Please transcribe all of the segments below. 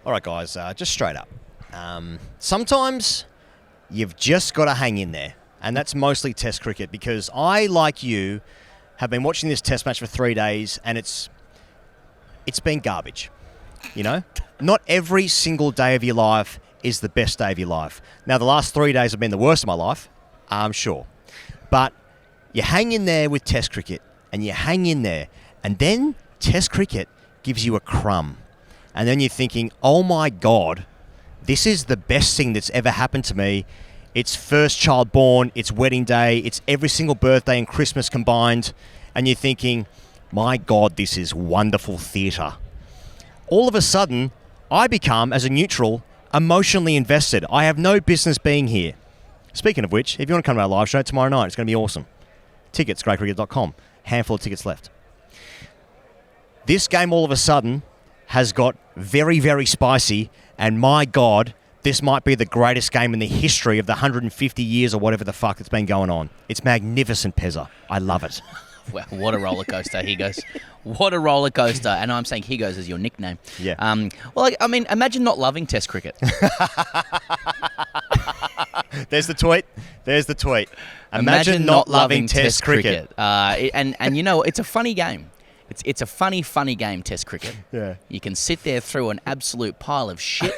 All right, guys, just straight up. Sometimes you've just got to hang in there, and that's mostly Test cricket, because I, like you, have been watching this Test match for 3 days, and it's been garbage. You know, not every single day of your life is the best day of your life. Now, the last 3 days have been the worst of my life, I'm sure. But you hang in there with Test cricket, and you hang in there, and then Test cricket gives you a crumb. And then you're thinking, oh my God, this is the best thing that's ever happened to me. It's first child born, it's wedding day, it's every single birthday and Christmas combined. And you're thinking, my God, this is wonderful theatre. All of a sudden, I become, as a neutral, emotionally invested. I have no business being here. Speaking of which, if you want to come to our live show tomorrow night, it's going to be awesome. Tickets, greycricket.com. Handful of tickets left. This game, all of a sudden, has got very, very spicy, and my God, this might be the greatest game in the history of the 150 years or whatever the fuck that's been going on. It's magnificent, Pezza. I love it. Well, what a roller coaster, Higgos. What a roller coaster. And I'm saying Higgos is your nickname. Yeah. Well, I mean, imagine not loving Test cricket. There's the tweet. There's the tweet. Imagine not loving Test cricket. And you know, it's a funny game. It's a funny game, Test cricket. Yeah. You can sit there through an absolute pile of shit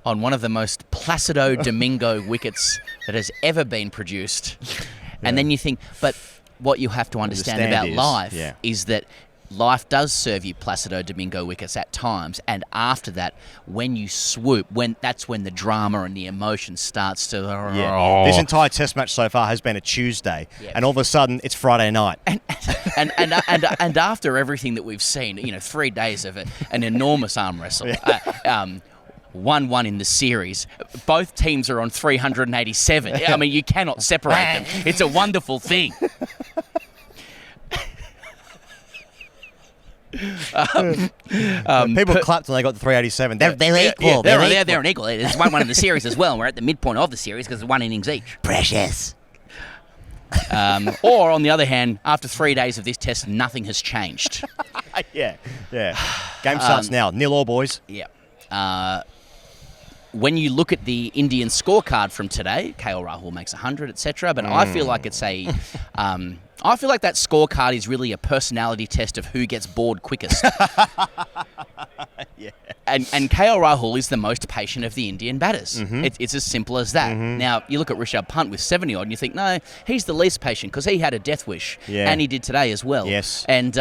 on one of the most Placido Domingo wickets that has ever been produced. Yeah. And then you think, but what you have to understand about life is that life does serve you Placido Domingo wickets at times, and after that, when you swoop, that's when the drama and the emotion starts to... Yeah. This entire Test match so far has been a Tuesday, and all of a sudden, it's Friday night. And after everything that we've seen, 3 days of an enormous arm wrestle, 1-1 in the series. Both teams are on 387. I mean, you cannot separate them. It's a wonderful thing. People clapped when they got the 387. They're equal. They're an equal. It's 1-1 in the series as well, and we're at the midpoint of the series because it's 1 innings each. Precious. Or, on the other hand, after 3 days of this test, nothing has changed. Yeah. Game starts now. 0-0, boys. Yeah. When you look at the Indian scorecard from today, Rahul makes 100, etc. But I feel like it's I feel like that scorecard is really a personality test of who gets bored quickest. Yeah. And Rahul is the most patient of the Indian batters. Mm-hmm. It's as simple as that. Mm-hmm. Now, you look at Rishabh Pant with 70-odd and you think, no, he's the least patient because he had a death wish. Yeah. And he did today as well. Yes. And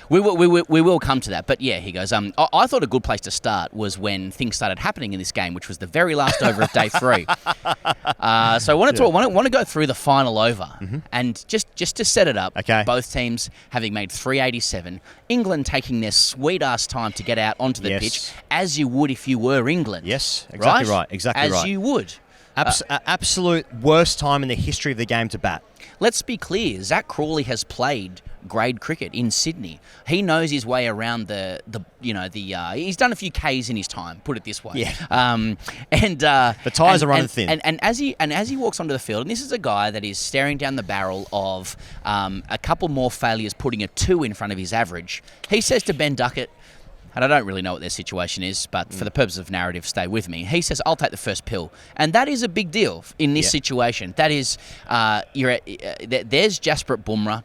we will come to that. But yeah, he goes, I thought a good place to start was when things started happening in this game, which was the very last over of day 3. So I want to go through the final over. Mm-hmm. And just to set it up, both teams having made 387, England taking their sweet-ass time to get out onto the pitch, as you would if you were England. Yes, exactly right. Exactly as right. As you would. Absolute worst time in the history of the game to bat. Let's be clear. Zach Crawley has played grade cricket in Sydney. He knows his way around he's done a few Ks in his time, put it this way. Yeah. The tyres are running thin. And as he walks onto the field, and this is a guy that is staring down the barrel of a couple more failures, putting a 2 in front of his average. He says to Ben Duckett, and I don't really know what their situation is, but for the purpose of narrative, stay with me. He says, I'll take the first pill. And that is a big deal in this situation. That is, there's Jasprit Bumrah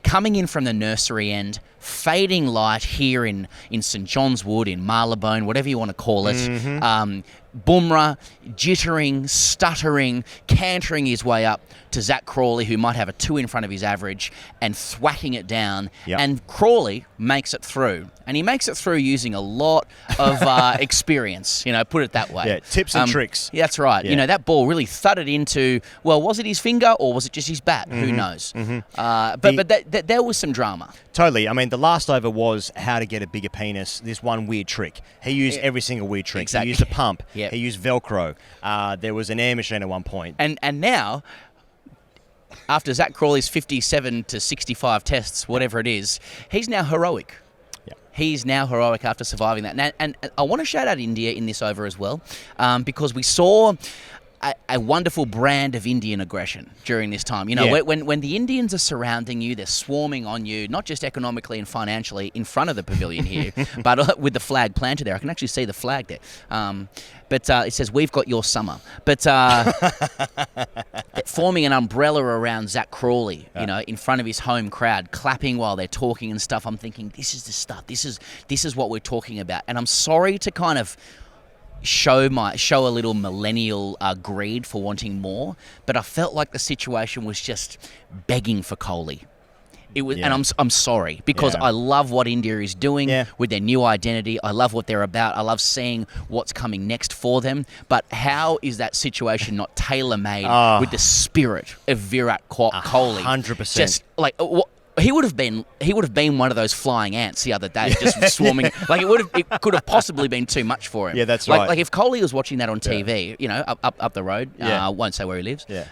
coming in from the nursery end, fading light here in St John's Wood, in Marylebone, whatever you want to call it. Mm-hmm. Bumrah jittering, stuttering, cantering his way up to Zach Crawley, who might have a 2 in front of his average, and thwacking it down. Yep. And Crawley makes it through. And he makes it through using a lot of experience, put it that way. Yeah, tips and tricks. Yeah, that's right. Yeah. That ball really thudded into, well, was it his finger or was it just his bat? Mm-hmm. Who knows? Mm-hmm. But there was some drama. Totally. I mean, the last over was how to get a bigger penis. This one weird trick. He used every single weird trick. Exactly. He used a pump. Yep. He used Velcro. There was an air machine at one point. And now, after Zach Crawley's 57 to 65 tests, whatever it is, he's now heroic. Yep. He's now heroic after surviving that. And I want to shout out India in this over as well, because we saw a wonderful brand of Indian aggression during this time. You know, Yeah. when the Indians are surrounding you, they're swarming on you, not just economically and financially in front of the pavilion here, but with the flag planted there. I can actually see the flag there. But it says, "We've got your summer." But forming an umbrella around Zach Crawley, you know, in front of his home crowd, clapping while they're talking and stuff. I'm thinking, this is the stuff. This is what we're talking about. And I'm sorry to kind of show a little millennial greed for wanting more, but I felt like the situation was just begging for Kohli. It was, and I'm sorry, because I love what India is doing with their new identity. I love what they're about. I love seeing what's coming next for them. But how is that situation not tailor-made with the spirit of Virat Kohli? 100%. Just like he would have been one of those flying ants the other day, just swarming. Like it could have possibly been too much for him. Yeah, that's like, right. Like if Kohli was watching that on TV, you know, up the road. I won't say where he lives. Yeah.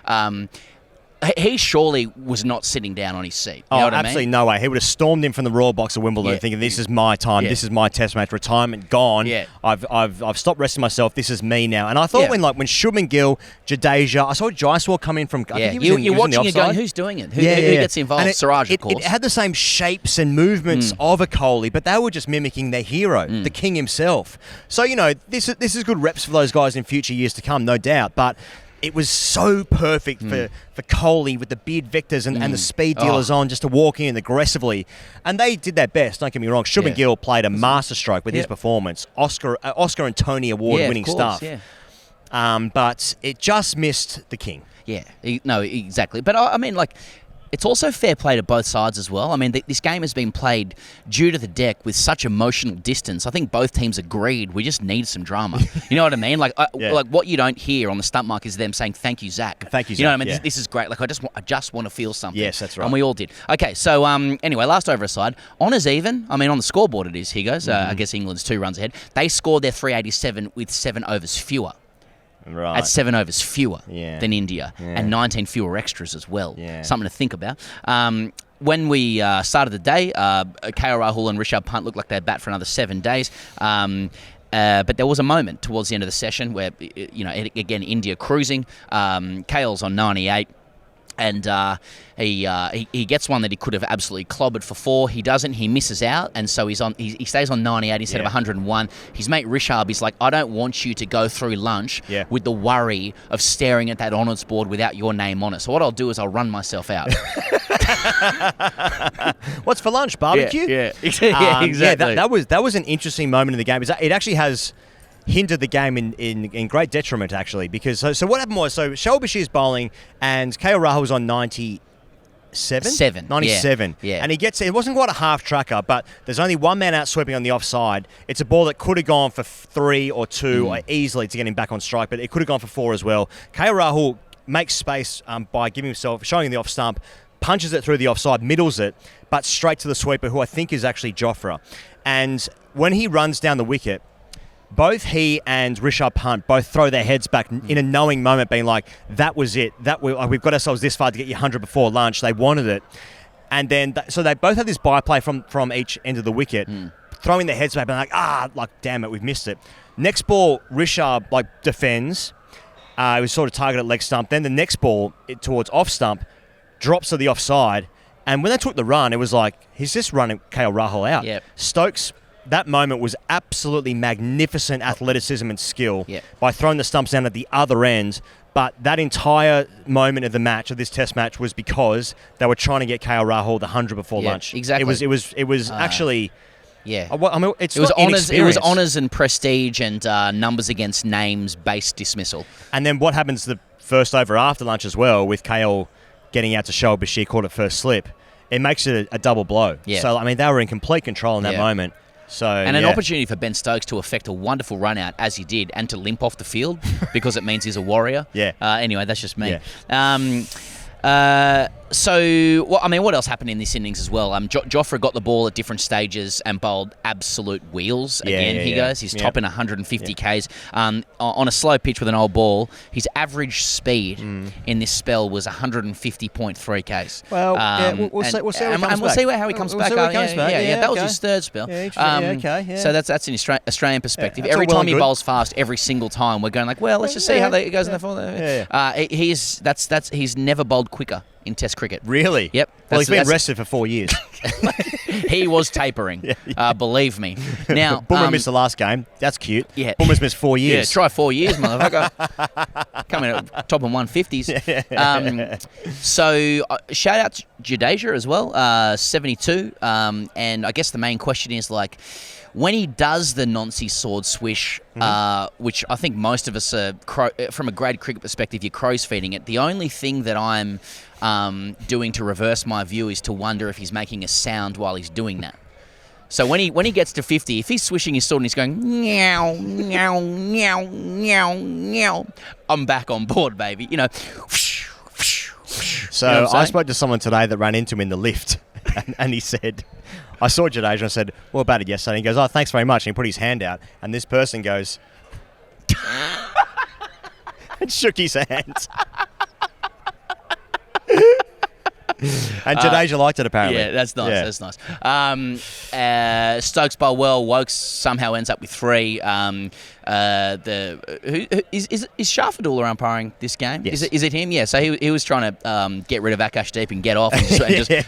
He surely was not sitting down on his seat. You know what absolutely I mean? no way. He would have stormed in from the Royal Box of Wimbledon thinking, this is my time, this is my test match, retirement gone. Yeah. I've stopped resting myself, this is me now. And I thought when Shubman Gill, Jadeja, I saw Jaiswal come in from, I think he was you're watching in the it going, offside. who's doing it? Who gets involved? And Siraj, of course. It had the same shapes and movements of a Kohli, but they were just mimicking their hero, the king himself. So, you know, this is good reps for those guys in future years to come, no doubt. But it was so perfect for Kohli with the beard vectors and the speed dealers on just to walk in aggressively. And they did their best, don't get me wrong. Shubman Gill played a masterstroke with his performance. Oscar and Tony award-winning stuff. But it just missed the king. Yeah, no, exactly. But I mean, like, it's also fair play to both sides as well. I mean, this game has been played due to the deck with such emotional distance. I think both teams agreed we just need some drama. You know what I mean? Like, like what you don't hear on the stump mark is them saying, "Thank you, Zach." Thank you, Zach. You know what I mean? This is great. Like, I just want to feel something. Yes, that's right. And we all did. Okay, so anyway, last over aside, honours even. I mean, on the scoreboard it is. Here goes. I guess England's 2 runs ahead. They scored their 387 with 7 overs fewer. Right. At 7 overs fewer than India and 19 fewer extras as well. Something to think about. When we started the day, KL Rahul and Rishabh Pant looked like they'd bat for another 7 days. But there was a moment towards the end of the session where, you know, again, India cruising. KL's on 98. And he gets one that he could have absolutely clobbered for 4. He doesn't. He misses out, and so he stays on 98 instead of 101. His mate Rishabh is like, I don't want you to go through lunch with the worry of staring at that honours board without your name on it. So what I'll do is I'll run myself out. What's for lunch? Barbecue? Yeah, exactly. Yeah, that was an interesting moment in the game. It actually has hindered the game in great detriment, actually, because so what happened was, Shoaib Bashir's bowling and KL Rahul was on 97? 97. Yeah. And it wasn't quite a half tracker, but there's only one man out sweeping on the offside. It's a ball that could have gone for 3 or 2 or easily to get him back on strike, but it could have gone for 4 as well. KL Rahul makes space by showing the off stump, punches it through the offside, middles it, but straight to the sweeper, who I think is actually Jofra. And when he runs down the wicket, both he and Rishabh Pant both throw their heads back in a knowing moment, being like, that was it. We've got ourselves this far to get you 100 before lunch. They wanted it. And then, so they both had this byplay from each end of the wicket, throwing their heads back, being like, damn it, we've missed it. Next ball, Rishabh defends. It was sort of targeted leg stump. Then the next ball towards off stump drops to the offside. And when they took the run, it was like, he's just running KL Rahul out. Yep. Stokes, that moment was absolutely magnificent athleticism and skill by throwing the stumps down at the other end. But that entire moment of the match, of this test match, was because they were trying to get KL Rahul the 100 before lunch. Exactly. It was actually... Yeah, I mean, it was honours and prestige and numbers against names based dismissal. And then what happens the first over after lunch as well, with KL getting out to Shoaib Bashir caught at first slip, it makes it a double blow. Yeah. So I mean, they were in complete control in that moment. So and an opportunity for Ben Stokes to effect a wonderful run out as he did, and to limp off the field because it means he's a warrior. Yeah. Anyway, that's just me. Yeah. What else happened in this innings as well? Joffre got the ball at different stages and bowled absolute wheels. He goes. He's topping 150 Ks. On a slow pitch with an old ball, his average speed in this spell was 150.3 Ks. Well, we'll see how he comes back. That was his third spell. So that's an Australian perspective. Every time he bowls fast, every single time, we're going like, well, let's just see how it goes in the fall. He's never bowled quicker in Test cricket. Really? Yep. Well, he's been rested for 4 years. He was tapering. Believe me. Now, Boomer missed the last game. That's cute. Yeah. Boomer's missed 4 years. Yeah, try 4 years, motherfucker. Coming at top in 150s. Shout out to Jadeja as well, 72. And I guess the main question is like, when he does the Noncy sword swish, which I think most of us are, from a grade cricket perspective, you're crow's feeding it. The only thing that I'm doing to reverse my view is to wonder if he's making a sound while he's doing that. So when he gets to 50, if he's swishing his sword and he's going meow, meow, meow, meow, meow, I'm back on board, baby. You know. So you know I spoke to someone today that ran into him in the lift, and he said, I saw Jadeja and I said, what about it yesterday? And he goes, oh, thanks very much. And he put his hand out, and this person goes, and shook his hand. And Jadeja liked it, apparently. Yeah, that's nice. Yeah. That's nice. Stokes bowl well. Wokes somehow ends up with 3. Is Shafadul umpiring this game? Yes. Is it him? Yeah. So he was trying to get rid of Akash Deep and get off and just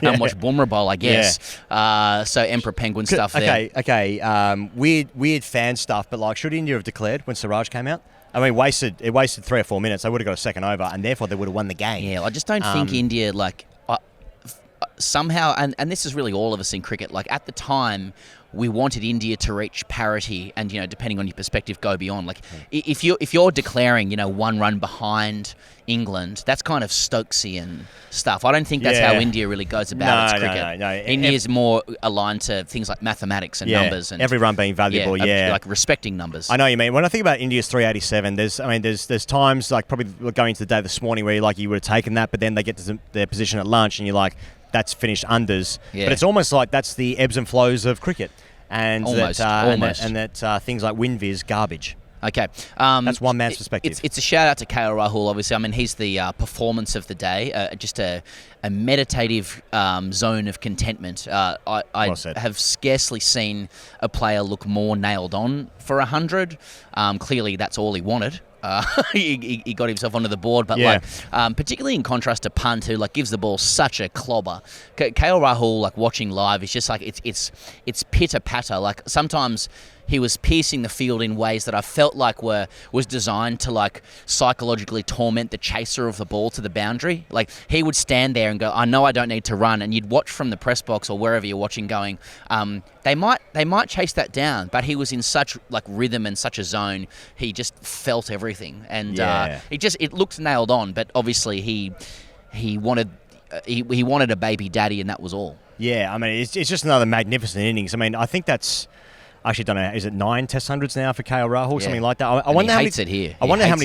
watch Bumrah bowl, I guess. Yeah. So Emperor Penguin stuff there. Okay. Weird fan stuff, but like, should India have declared when Siraj came out? I mean, it wasted 3 or 4 minutes. They would have got a second over, and therefore they would have won the game. Yeah, I just don't think India somehow, and this is really all of us in cricket. Like at the time, we wanted India to reach parity, and depending on your perspective, go beyond. Like if you're declaring, 1 run behind England, that's kind of Stokesian stuff. I don't think that's how India really goes about its cricket. No. India's more aligned to things like mathematics and numbers, and every run being valuable. Like respecting numbers. I know what you mean. When I think about India's 387, there's times like probably going into the day this morning where you would have taken that, but then they get to their position at lunch, and you're like, that's finished unders. Yeah. But it's almost like that's the ebbs and flows of cricket, and that things like WinViz garbage. Okay. That's one man's perspective. It's a shout out to KL Rahul, obviously. I mean, he's the performance of the day, just a meditative zone of contentment. I have scarcely seen a player look more nailed on for 100. Clearly, that's all he wanted. He got himself onto the board, but particularly in contrast to Pant, who gives the ball such a clobber. KL Rahul, watching live, is just it's pitter patter. Like sometimes he was piercing the field in ways that I felt like was designed to psychologically torment the chaser of the ball to the boundary. Like he would stand there and go, I know I don't need to run, and you'd watch from the press box or wherever you're watching going, they might chase that down, but he was in such rhythm and such a zone, he just felt everything, and it looked nailed on. But obviously he wanted a baby daddy, and that was all. Yeah, I mean it's just another magnificent innings. I mean I think that's. I actually don't know. Is it 9 Test hundreds now for KL Rahul, something like that? I wonder how many. It here. I wonder how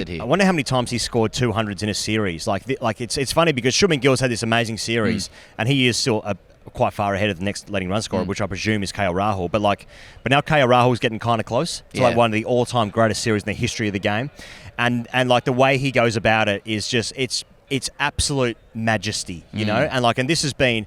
many times he scored 200s in a series. It's funny because Shubman Gill's had this amazing series, and he is still quite far ahead of the next leading run scorer, which I presume is KL Rahul. But now KL Rahul's getting kind of close to one of the all-time greatest series in the history of the game, and the way he goes about it is just it's absolute majesty, you know. And this has been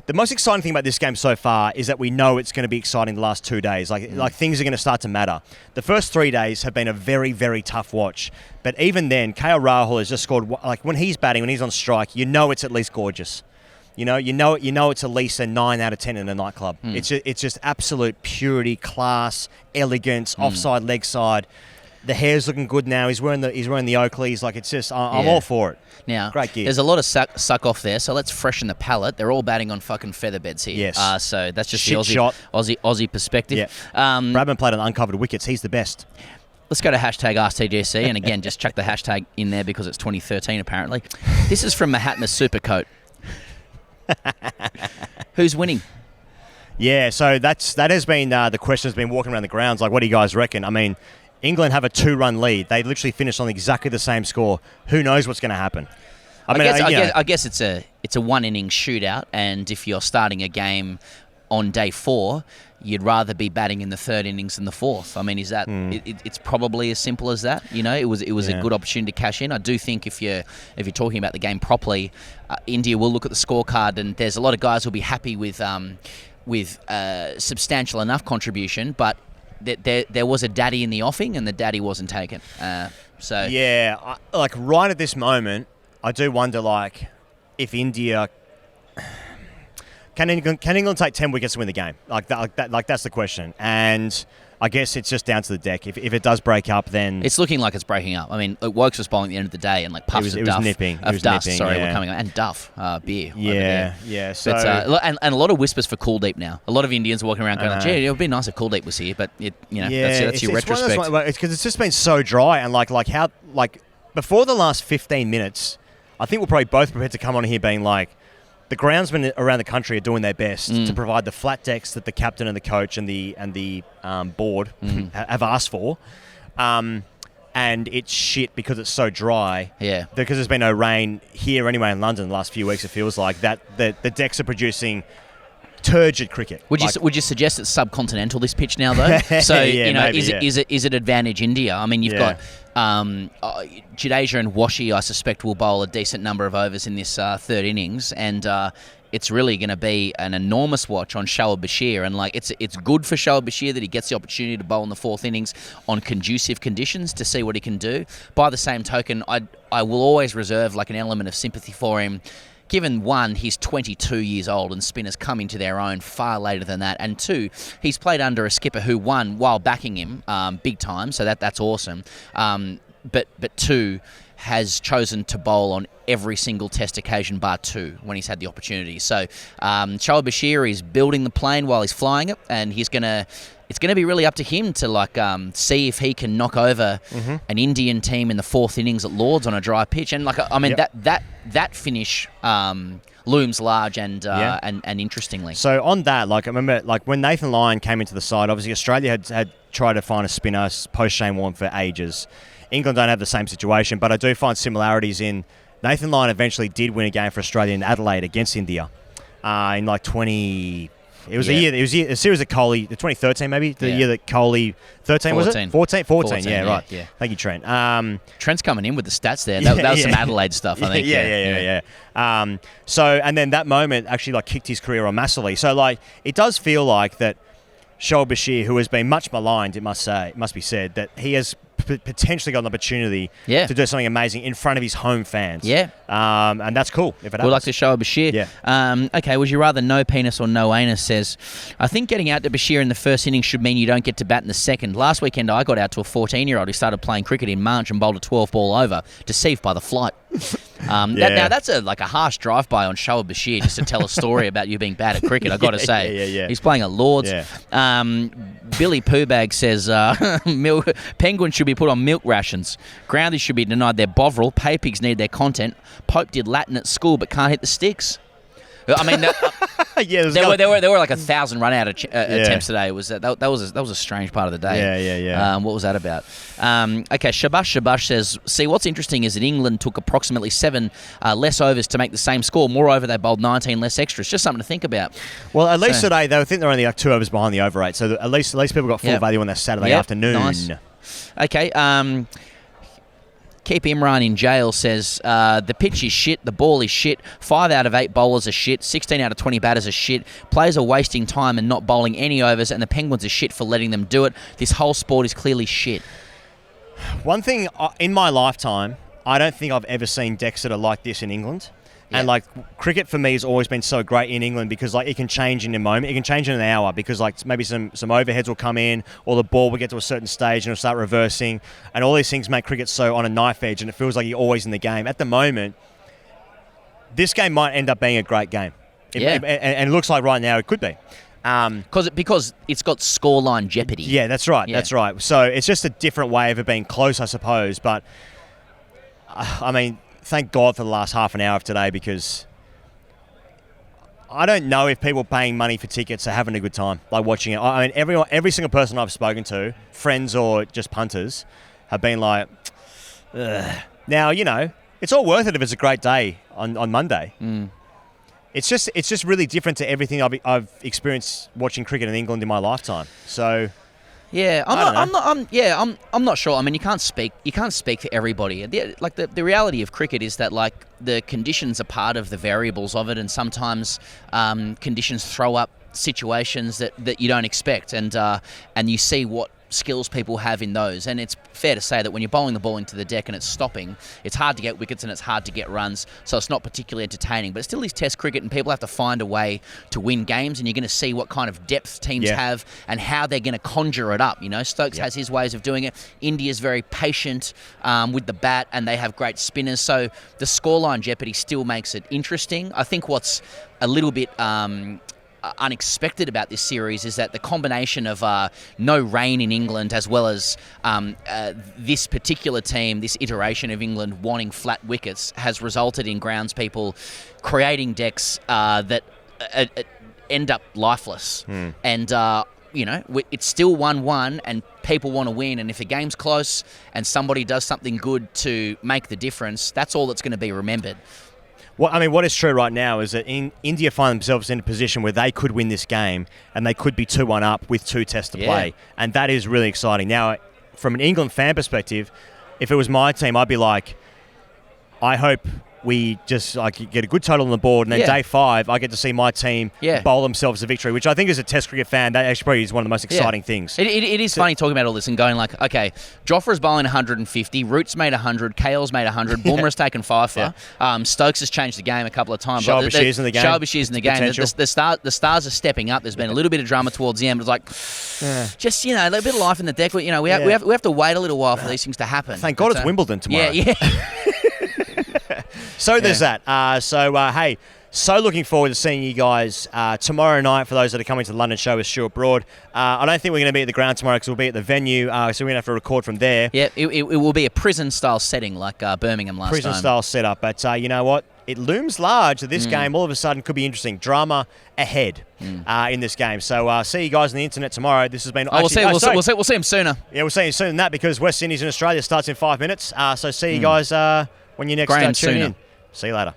the most exciting thing about this game so far is that we know it's going to be exciting the last 2 days. Things are going to start to matter. The first 3 days have been a very, very tough watch. But even then, KL Rahul has just scored. When he's batting, when he's on strike, it's at least gorgeous. You know it's at least a 9 out of 10 in a nightclub. It's just absolute purity, class, elegance, offside, leg side. The hair's looking good now. He's wearing the Oakleys. It's just I'm all for it. Now, great gear. There's a lot of suck off there, so let's freshen the palate. They're all batting on fucking feather beds here. Yes. So that's just the Aussie perspective. Yeah. Bradman played on uncovered wickets. He's the best. Let's go to hashtag AskTGC, and again, just chuck the hashtag in there because it's 2013 apparently. This is from Mahatma Supercoat. Who's winning? Yeah, so that has been the question that's been walking around the grounds. What do you guys reckon? I mean, England have a 2-run lead. They literally finished on exactly the same score. Who knows what's going to happen? I guess it's a one innings shootout, and if you're starting a game on day 4, you'd rather be batting in the third innings than the fourth. I mean, is that it's probably as simple as that? You know, it was a good opportunity to cash in. I do think if you're talking about the game properly, India will look at the scorecard, and there's a lot of guys who'll be happy with substantial enough contribution, but there was a daddy in the offing, and the daddy wasn't taken. Like right at this moment, I do wonder if India. Can England take 10 wickets to win the game? Like that's the question. And I guess it's just down to the deck. If it does break up, then it's looking like it's breaking up. I mean, Wokes was bowling at the end of the day, and puffs of dust. It was dust. nipping, Sorry, we're coming on. And duff beer. Yeah. So and a lot of whispers for Kuldeep now. A lot of Indians are walking around going, "Gee, it would be nice if Kuldeep was here." But that's your retrospect. It's because it's just been so dry, and how before the last 15 minutes, I think we're probably both prepared to come on here being like, the groundsmen around the country are doing their best to provide the flat decks that the captain and the coach and the board have asked for. And it's shit because it's so dry. Yeah. Because there's been no rain here anyway in London the last few weeks, it feels like, that the decks are producing turgid cricket. Would you suggest it's subcontinental, this pitch now, though? So, is it advantage India? I mean, you've got Jadeja and Washi, I suspect, will bowl a decent number of overs in this third innings, and it's really going to be an enormous watch on Shoaib Bashir. And it's good for Shoaib Bashir that he gets the opportunity to bowl in the fourth innings on conducive conditions to see what he can do. By the same token, I will always reserve an element of sympathy for him. Given, one, he's 22 years old and spinners come into their own far later than that, and two, he's played under a skipper who, one, while backing him big time, so that's awesome, but two, has chosen to bowl on every single test occasion bar 2 when he's had the opportunity. So Shoaib Bashir is building the plane while he's flying it, and it's going to be really up to him to see if he can knock over an Indian team in the fourth innings at Lords on a dry pitch. And that finish looms large and interestingly. So on that, I remember when Nathan Lyon came into the side, obviously Australia had tried to find a spinner post Shane Warne for ages. England don't have the same situation, but I do find similarities in Nathan Lyon eventually did win a game for Australia in Adelaide against India in 20. It was a series of Kohli, the 2013 maybe, the year that Kohli, 13 was it? 14, yeah, right. Yeah. Thank you, Trent. Trent's coming in with the stats there. That was some Adelaide stuff, I think. Yeah. So, and then that moment actually kicked his career on massively. So it does feel like that Shoaib Bashir, who has been much maligned, it must be said, that he has potentially got an opportunity to do something amazing in front of his home fans. Yeah. And that's cool if it happens. We'd like to show Bashir. Yeah. Okay, would you rather no penis or no anus? Says, I think getting out to Bashir in the first innings should mean you don't get to bat in the second. Last weekend I got out to a 14-year-old who started playing cricket in March and bowled a 12-ball over, deceived by the flight. Now that's a harsh drive-by on Shoaib Bashir just to tell a story about you being bad at cricket, I've got to say. Yeah. He's playing at Lords. Yeah. Billy Poobag says Penguins should be put on milk rations. Groundies should be denied their bovril. Pay pigs need their content. Pope did Latin at school but can't hit the sticks. I mean, there were 1,000 run-out attempts today. It was that was a strange part of the day. Yeah. What was that about? Okay, Shabash says, see, what's interesting is that England took approximately 7 less overs to make the same score. Moreover, they bowled 19 less extras. Just something to think about. Well, at least today, I think they're only 2 overs behind the over 8, so at least people got full value on their Saturday afternoon. Nice. Okay, Keep Imran in jail says, the pitch is shit, the ball is shit, 5 out of 8 bowlers are shit, 16 out of 20 batters are shit, players are wasting time and not bowling any overs, and the Penguins are shit for letting them do it. This whole sport is clearly shit. One thing, in my lifetime, I don't think I've ever seen decks that are like this in England. Yeah. And cricket for me has always been so great in England because it can change in a moment. It can change in an hour because maybe some overheads will come in or the ball will get to a certain stage and it'll start reversing. And all these things make cricket so on a knife edge and it feels like you're always in the game. At the moment, this game might end up being a great game. And it looks like right now it could be. Because it's got scoreline jeopardy. Yeah, that's right. Yeah. That's right. So it's just a different way of it being close, I suppose. But, I mean, thank God for the last half an hour of today because I don't know if people paying money for tickets are having a good time, watching it. I mean, every single person I've spoken to, friends or just punters, have been like, ugh. Now, It's all worth it if it's a great day on Monday. It's just really different to everything I've experienced watching cricket in England in my lifetime. So yeah, I'm not sure. I mean, you can't speak for everybody. The reality of cricket is that like the conditions are part of the variables of it, and sometimes conditions throw up situations that you don't expect, and you see what skills people have in those. And it's fair to say that when you're bowling the ball into the deck and it's stopping, it's hard to get wickets and it's hard to get runs, so it's not particularly entertaining. But it still is Test cricket, and people have to find a way to win games, and you're going to see what kind of depth teams have and how they're going to conjure it up. You know, Stokes has his ways of doing it. India's very patient with the bat, and they have great spinners, so the scoreline jeopardy still makes it interesting. I think what's a little bit unexpected about this series is that the combination of no rain in England, as well as this particular team, this iteration of England wanting flat wickets, has resulted in groundspeople creating decks that end up lifeless. And you know, it's still 1-1 and people want to win, and if a game's close and somebody does something good to make the difference, that's all that's going to be remembered. Well, I mean, what is true right now is that India find themselves in a position where they could win this game, and they could be 2-1 up with 2 tests to play, and that is really exciting. Now, from an England fan perspective, if it was my team, I'd be like, I hope we just get a good total on the board, and then day 5, I get to see my team bowl themselves a victory, which I think as a Test cricket fan, that actually probably is one of the most exciting things. It is funny talking about all this and going like, okay, Jofra's bowling 150, Root's made 100, KL's made 100, Bumrah's taken 5 Stokes has changed the game a couple of times. Shoaib Bashir's in the game. Shoaib Bashir's in the game. The stars are stepping up. There's been a little bit of drama towards the end, but it's like, just, you know, a little bit of life in the deck. You know, we have to wait a little while for these things to happen. Thank God it's Wimbledon tomorrow. Yeah. So there's that. Hey, so looking forward to seeing you guys tomorrow night for those that are coming to the London show with Stuart Broad. I don't think we're going to be at the ground tomorrow because we'll be at the venue, so we're going to have to record from there. Yeah, it will be a prison-style setting like Birmingham last time. Prison-style setup, but you know what? It looms large that this game all of a sudden could be interesting. Drama ahead in this game. So see you guys on the internet tomorrow. This has been... We'll see him sooner. Yeah, we'll see you sooner than that because West Indies in Australia starts in 5 minutes. So see you guys when you next tune in. See you later.